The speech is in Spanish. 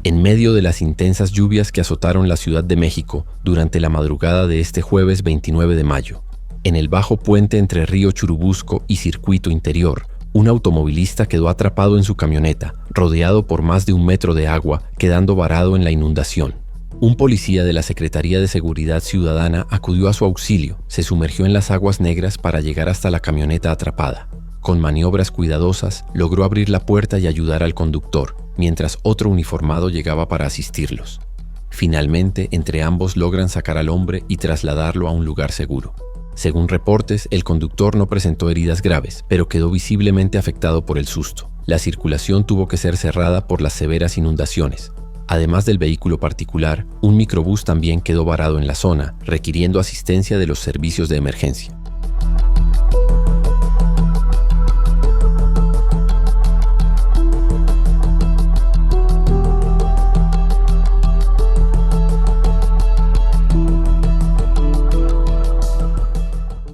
En medio de las intensas lluvias que azotaron la Ciudad de México durante la madrugada de este jueves 29 de mayo, en el bajo puente entre Río Churubusco y Circuito Interior, un automovilista quedó atrapado en su camioneta, rodeado por más de 1 metro de agua, quedando varado en la inundación. Un policía de la Secretaría de Seguridad Ciudadana acudió a su auxilio, se sumergió en las aguas negras para llegar hasta la camioneta atrapada. Con maniobras cuidadosas, logró abrir la puerta y ayudar al conductor, mientras otro uniformado llegaba para asistirlos. Finalmente, entre ambos logran sacar al hombre y trasladarlo a un lugar seguro. Según reportes, el conductor no presentó heridas graves, pero quedó visiblemente afectado por el susto. La circulación tuvo que ser cerrada por las severas inundaciones. Además del vehículo particular, un microbús también quedó varado en la zona, requiriendo asistencia de los servicios de emergencia.